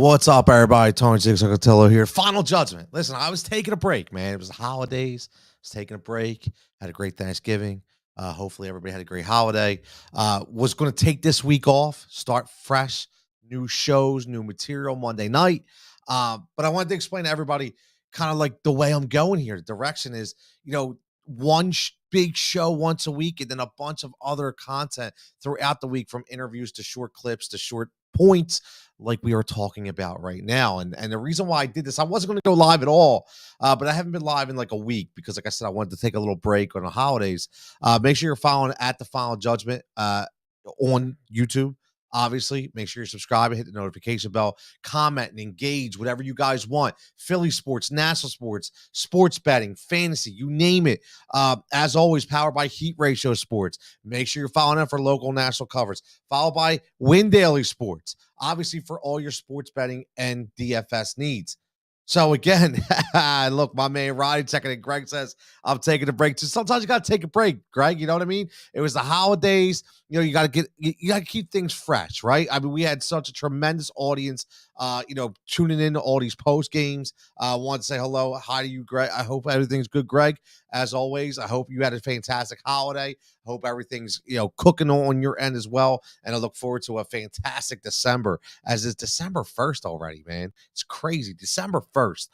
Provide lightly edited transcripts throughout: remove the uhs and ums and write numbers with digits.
What's up, everybody? Tony Cotillo here. Final judgment. Listen, I was taking a break, man. It was the holidays. I was taking a break. Had a great Thanksgiving. Hopefully, everybody had a great holiday. Was going to take this week off, start fresh, new shows, new material Monday night. But I wanted to explain to everybody kind of like the way I'm going here. The direction is, one big show once a week and then a bunch of other content throughout the week, from interviews to short clips to short points like we are talking about right now. And the reason why I did this, I wasn't going to go live at all, but I haven't been live in like a week because, like I said, I wanted to take a little break on the holidays. Make sure you're following at The Final Judgment on YouTube. Obviously, make sure you're subscribing, hit the notification bell, comment and engage, whatever you guys want. Philly sports, national sports, sports betting, fantasy, you name it. As always, powered by Heat Ratio Sports. Make sure you're following them for local and national coverage. Followed by Win Daily Sports, obviously for all your sports betting and DFS needs. So again, look, my man Roddy checking in. Greg says, I'm taking a break. So sometimes you got to take a break, Greg. You know what I mean? It was the holidays. You got to keep things fresh, right? I mean, we had such a tremendous audience, tuning in to all these post games. Want to say hello. Hi to you, Greg. I hope everything's good, Greg. As always, I hope you had a fantastic holiday. Hope everything's, cooking on your end as well. And I look forward to a fantastic December, as it's December 1st already, man. It's crazy. December 1st.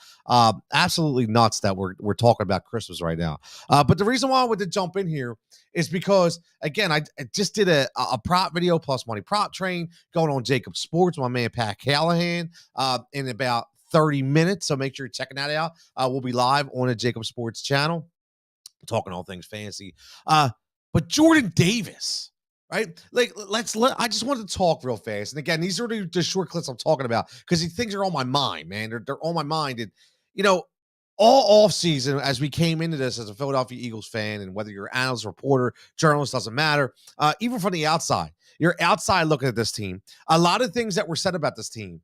Absolutely nuts that we're talking about Christmas right now. But the reason why I wanted to jump in here is because, again, I just did a prop video, Plus Money Prop Train, going on Jacob Sports, my man Pat Callahan, in about 30 minutes. So make sure you're checking that out. We'll be live on the Jacob Sports channel, talking all things fantasy. But Jordan Davis, right? I just wanted to talk real fast. And again, these are the short clips I'm talking about because these things are on my mind, man. They're on my mind. And, all offseason, as we came into this as a Philadelphia Eagles fan, and whether you're an analyst, reporter, journalist, doesn't matter, even from the outside, you're outside looking at this team. A lot of things that were said about this team,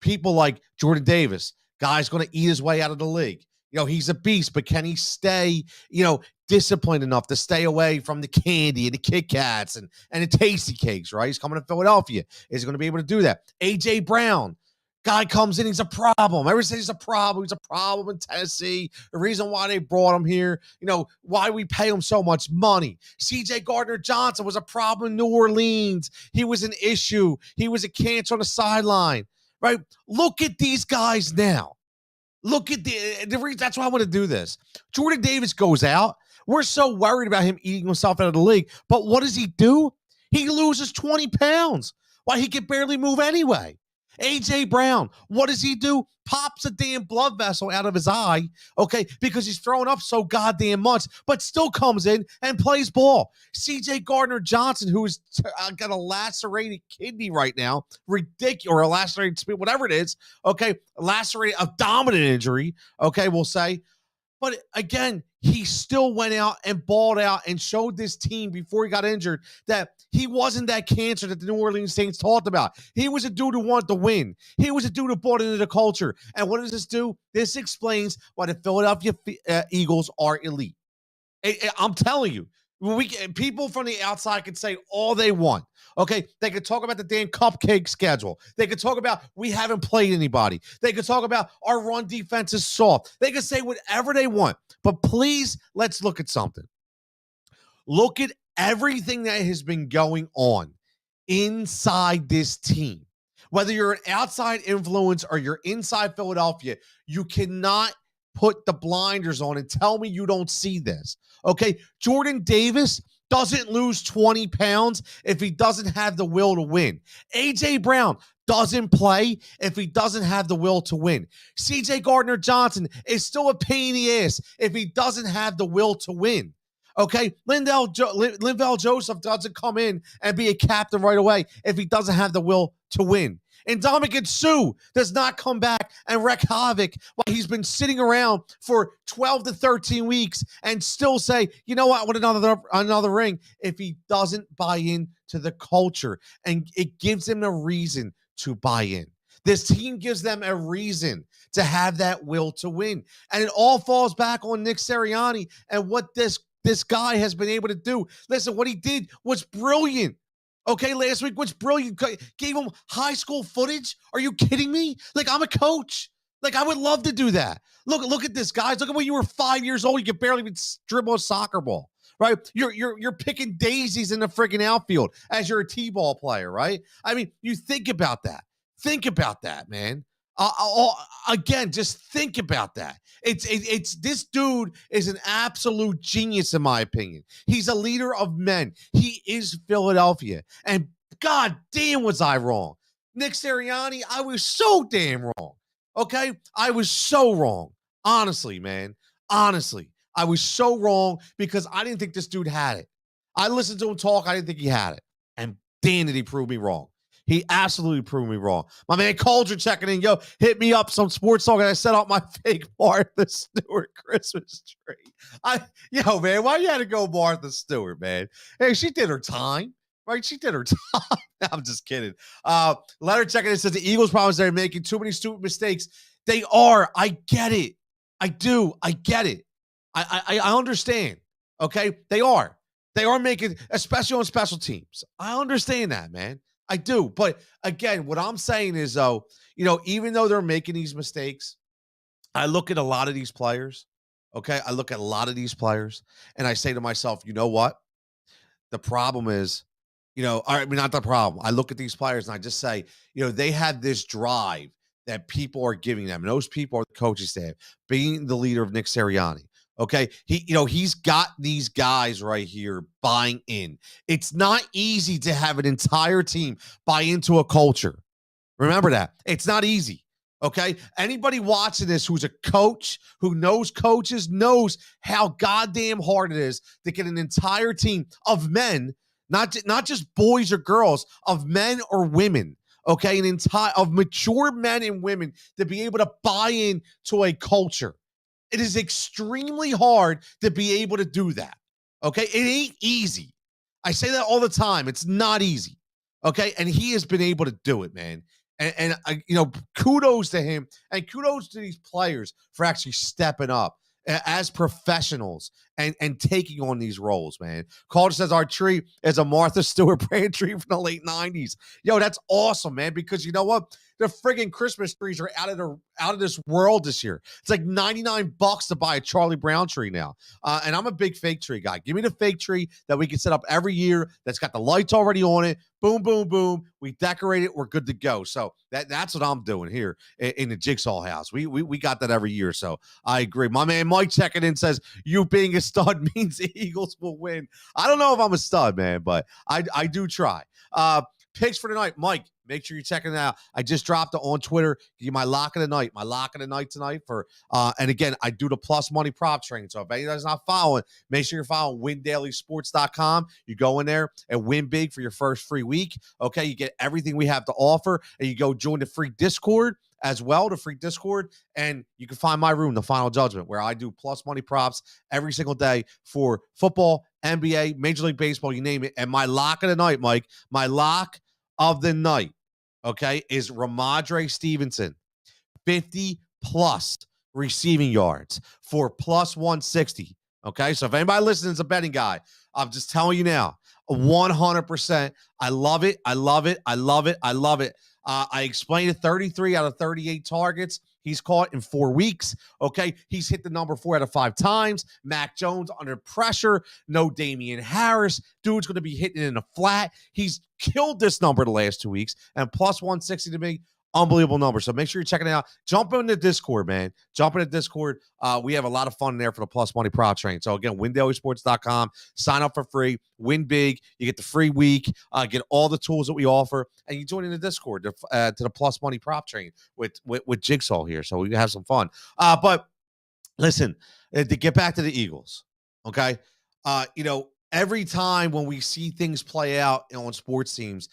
people like Jordan Davis, guy's going to eat his way out of the league. He's a beast, but can he stay, disciplined enough to stay away from the candy and the Kit Kats and the Tasty Cakes, right? He's coming to Philadelphia. Is he going to be able to do that? A.J. Brown, guy comes in, he's a problem. Everyone says he's a problem. He's a problem in Tennessee. The reason why they brought him here, why we pay him so much money. C.J. Gardner-Johnson was a problem in New Orleans. He was an issue. He was a cancer on the sideline, right? Look at these guys now. Look at the reason. That's why I want to do this. Jordan Davis goes out. We're so worried about him eating himself out of the league. But what does he do? He loses 20 pounds. Why, he can barely move anyway. A.J. Brown, what does he do? Pops a damn blood vessel out of his eye, okay, because he's throwing up so goddamn much, but still comes in and plays ball. C.J. Gardner-Johnson, who's got a lacerated kidney right now, ridiculous, or a lacerated, whatever it is, okay, lacerated abdominal injury, okay, we'll say. But again, he still went out and balled out and showed this team before he got injured that he wasn't that cancer that the New Orleans Saints talked about. He was a dude who wanted to win. He was a dude who bought into the culture. And what does this do? This explains why the Philadelphia Eagles are elite. I'm telling you, people from the outside can say all they want. Okay, they could talk about the damn cupcake schedule. They could talk about we haven't played anybody. They could talk about our run defense is soft. They could say whatever they want. But please, let's look at something. Look at everything that has been going on inside this team. Whether you're an outside influence or you're inside Philadelphia, you cannot put the blinders on and tell me you don't see this. Okay, Jordan Davis doesn't lose 20 pounds if he doesn't have the will to win. A.J. Brown doesn't play if he doesn't have the will to win. C.J. Gardner-Johnson is still a pain in the ass if he doesn't have the will to win. Okay, Linval Joseph doesn't come in and be a captain right away if he doesn't have the will to win. And Ndamukong Suh does not come back and wreak havoc while he's been sitting around for 12 to 13 weeks and still say, you know what, I want another ring, if he doesn't buy in to the culture. And it gives him a reason to buy in. This team gives them a reason to have that will to win. And it all falls back on Nick Sirianni and what this guy has been able to do. Listen, what he did was brilliant. Okay, last week was brilliant. Gave him high school footage. Are you kidding me? Like, I'm a coach. Like, I would love to do that. Look at this, guys. Look at when you were 5 years old. You could barely even dribble a soccer ball, right? You're picking daisies in the freaking outfield as you're a t-ball player, right? I mean, you think about that. Think about that, man. Again, just think about that. It's this dude is an absolute genius in my opinion. He's a leader of men. He is Philadelphia, and god damn was I wrong. Nick Sirianni, I was so damn wrong. Okay, I was so wrong. Honestly, man. Honestly, I was so wrong because I didn't think this dude had it. I listened to him talk. I didn't think he had it, and damn did he prove me wrong. He absolutely proved me wrong. My man Cauldron checking in. Yo, hit me up some sports talk. And I set up my fake Martha Stewart Christmas tree. Yo, man, why you had to go Martha Stewart, man? Hey, she did her time, right? She did her time. I'm just kidding. Letter checking in says the Eagles' problem is they're making too many stupid mistakes. They are. I get it. I do. I get it. I understand. Okay, they are. They are making, especially on special teams. I understand that, man. I do. But again, what I'm saying is, though, even though they're making these mistakes, I look at a lot of these players. Okay. I look at a lot of these players and I say to myself, you know what? The problem is, I mean, not the problem. I look at these players and I just say, they have this drive that people are giving them. And those people are the coaching staff, being the leader of Nick Sirianni. Okay. He's got these guys right here buying in. It's not easy to have an entire team buy into a culture. Remember that. It's not easy. Okay. Anybody watching this who's a coach, who knows coaches, knows how goddamn hard it is to get an entire team of men, not just boys or girls, of men or women. Okay. An entire of mature men and women to be able to buy in to a culture. It is extremely hard to be able to do that. Okay. It ain't easy. I say that all the time. It's not easy. Okay. And he has been able to do it, man. And kudos to him and kudos to these players for actually stepping up as professionals and taking on these roles, man. Calder says our tree is a Martha Stewart brand tree from the late 90s. Yo, that's awesome, man, because you know what? The friggin' Christmas trees are out of this world this year. It's like $99 to buy a Charlie Brown tree now. And I'm a big fake tree guy. Give me the fake tree that we can set up every year that's got the lights already on it. Boom, boom, boom. We decorate it. We're good to go. So that's what I'm doing here in the Jigsaw house. We got that every year. So I agree. My man Mike checking in says, you being a stud means the Eagles will win. I don't know if I'm a stud, man, but I do try. Picks for tonight, Mike. Make sure you're checking it out. I just dropped it on Twitter. Give you my lock of the night. My lock of the night tonight for and again, I do the plus money prop training. So if anybody's not following, make sure you're following windailysports.com. You go in there and win big for your first free week. Okay, you get everything we have to offer, and you go join the free Discord as well, the free Discord, and you can find my room, The Final Judgment, where I do plus money props every single day for football, NBA, Major League Baseball, you name it. And my lock of the night, Mike, my lock of the night, okay, is Ramondre Stevenson, 50 plus receiving yards for plus 160. Okay, so if anybody listening is a betting guy, I'm just telling you now, 100%. I love it. I love it. I love it. I love it. I explained it, 33 out of 38 targets he's caught in 4 weeks. Okay, he's hit the number 4 out of 5 times. Mac Jones under pressure. No Damian Harris. Dude's going to be hitting it in a flat. He's killed this number the last 2 weeks, and plus 160 to me. Unbelievable number. So make sure you're checking it out. Jump in the Discord, man. Jump in the Discord. We have a lot of fun in there for the plus money prop train. So again, windailysports.com. Sign up for free. Win big. You get the free week. Get all the tools that we offer, and you join in the Discord to the plus money prop train with Jigsaw here. So we have some fun. But listen, to get back to the Eagles, okay? Every time when we see things play out on sports teams,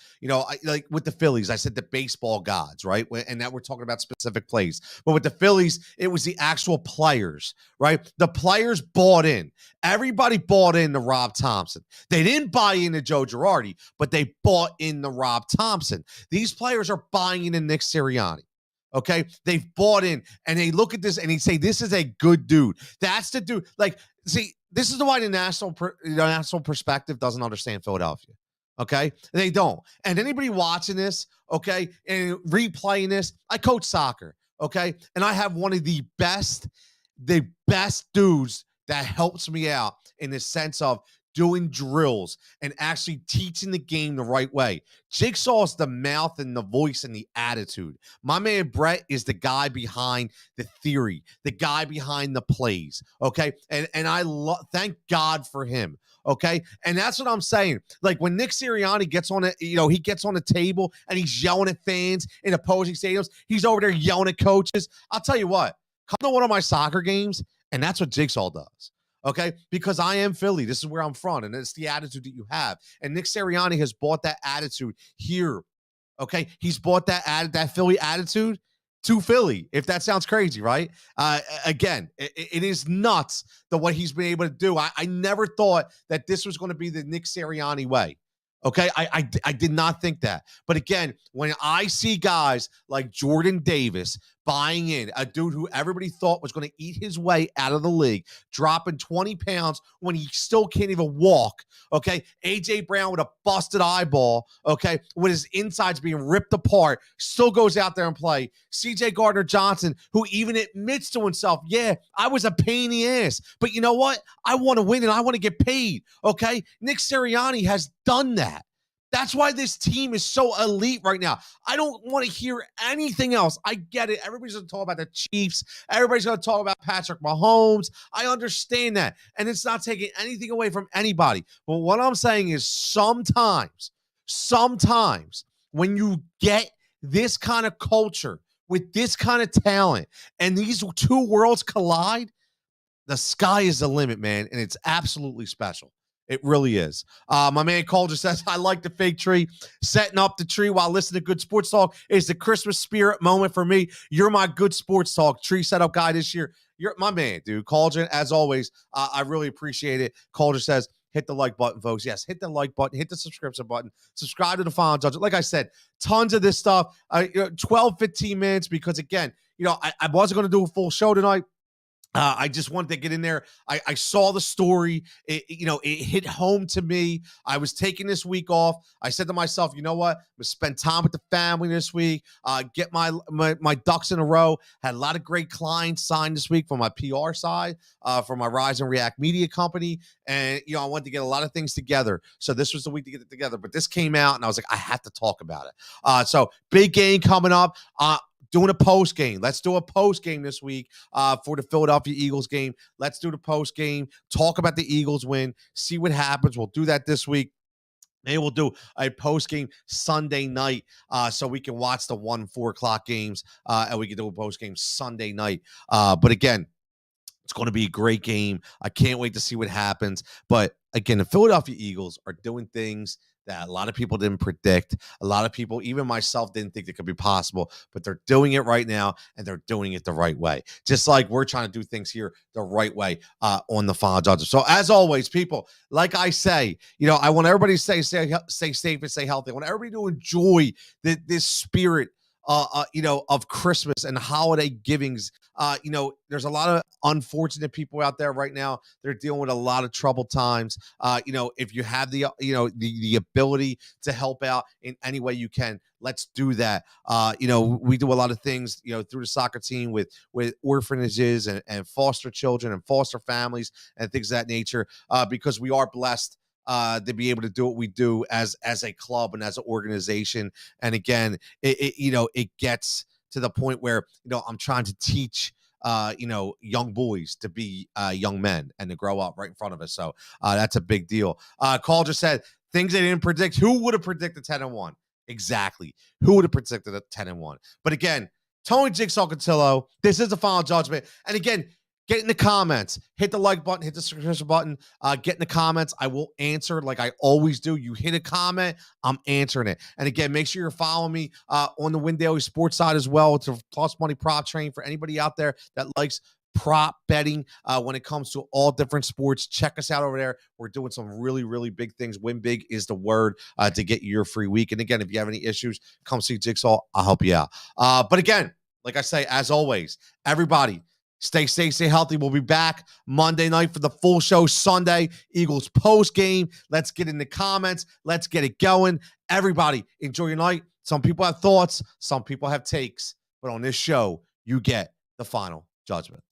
like with the Phillies, I said the baseball gods, right? And now we're talking about specific plays. But with the Phillies, it was the actual players, right? The players bought in. Everybody bought in to Rob Thompson. They didn't buy into Joe Girardi, but they bought in to Rob Thompson. These players are buying into Nick Sirianni. Okay, they've bought in, and they look at this and they say, "This is a good dude." That's the dude. Like, see, this is why the national perspective doesn't understand Philadelphia. Okay, they don't. And anybody watching this, okay, and replaying this, I coach soccer, okay, and I have one of the best dudes that helps me out in the sense of doing drills and actually teaching the game the right way. Jigsaw is the mouth and the voice and the attitude. My man Brett is the guy behind the theory, the guy behind the plays. Okay. And thank God for him. Okay. And that's what I'm saying. Like when Nick Sirianni gets on it, he gets on the table and he's yelling at fans in opposing stadiums. He's over there yelling at coaches. I'll tell you what, come to one of my soccer games, and that's what Jigsaw does. Okay, because I am Philly. This is where I'm from, and it's the attitude that you have. And Nick Sirianni has brought that attitude here. Okay, he's brought that Philly attitude to Philly. If that sounds crazy, right? Again, it is nuts what he's been able to do. I never thought that this was going to be the Nick Sirianni way. Okay, I did not think that. But again, when I see guys like Jordan Davis buying in, a dude who everybody thought was going to eat his way out of the league, dropping 20 pounds when he still can't even walk. Okay, AJ Brown with a busted eyeball. Okay, with his insides being ripped apart, still goes out there and play. CJ Gardner-Johnson, who even admits to himself, yeah, I was a pain in the ass, but you know what? I want to win and I want to get paid. Okay, Nick Sirianni has done that. That's why this team is so elite right now. I don't want to hear anything else. I get it. Everybody's going to talk about the Chiefs. Everybody's going to talk about Patrick Mahomes. I understand that. And it's not taking anything away from anybody. But what I'm saying is sometimes when you get this kind of culture with this kind of talent and these two worlds collide, the sky is the limit, man. And it's absolutely special. It really is. My man Cole just says, I like the fake tree. Setting up the tree while listening to good sports talk is the Christmas spirit moment for me. You're my good sports talk tree setup guy this year. You're my man, dude. Colgin, as always, I really appreciate it. Colgin says, hit the like button, folks. Yes, hit the like button, hit the subscription button, subscribe to the Final Judgment. Like I said, tons of this stuff, 12, 15 minutes, because again, I wasn't going to do a full show tonight. I just wanted to get in there. I saw the story. It hit home to me. I was taking this week off. I said to myself, you know what? I'm going to spend time with the family this week, get my ducks in a row. Had a lot of great clients signed this week from my PR side, for my Rise and React media company. And, I wanted to get a lot of things together. So this was the week to get it together. But this came out, and I was like, I have to talk about it. So big game coming up. Doing a post game. Let's do a post game this week for the Philadelphia Eagles game. Let's do the post game. Talk about the Eagles win. See what happens. We'll do that this week. Maybe we'll do a post game Sunday night so we can watch the 4 o'clock games and we can do a post game Sunday night. But again, it's going to be a great game. I can't wait to see what happens. But again, the Philadelphia Eagles are doing things that a lot of people didn't predict. A lot of people, even myself, didn't think it could be possible, but they're doing it right now, and they're doing it the right way. Just like we're trying to do things here the right way on the Final Judgment. So as always, people, like I say, I want everybody to stay safe and stay healthy. I want everybody to enjoy this spirit of Christmas and holiday givings. There's a lot of unfortunate people out there right now. They're dealing with a lot of troubled times. If you have the ability to help out in any way you can, let's do that. We do a lot of things, through the soccer team with orphanages and foster children and foster families and things of that nature, because we are blessed to be able to do what we do as a club and as an organization. And again, it gets to the point where, I'm trying to teach, young boys to be young men and to grow up right in front of us. So that's a big deal. Call just said things they didn't predict. Who would have predicted 10-1? Exactly. Who would have predicted a 10-1? But again, Tony Jigsaw Cotillo, this is the Final Judgment. And again, get in the comments, hit the like button, hit the subscription button, get in the comments. I will answer like I always do. You hit a comment, I'm answering it. And again, make sure you're following me on the Win Daily Sports side as well. It's a plus money prop train for anybody out there that likes prop betting when it comes to all different sports. Check us out over there. We're doing some really, really big things. Win big is the word to get your free week. And again, if you have any issues, come see Jigsaw. I'll help you out. But again, like I say, as always, everybody, Stay safe, stay healthy. We'll be back Monday night for the full show. Sunday, Eagles post game. Let's get in the comments. Let's get it going. Everybody, enjoy your night. Some people have thoughts, some people have takes, but on this show, you get the final judgment.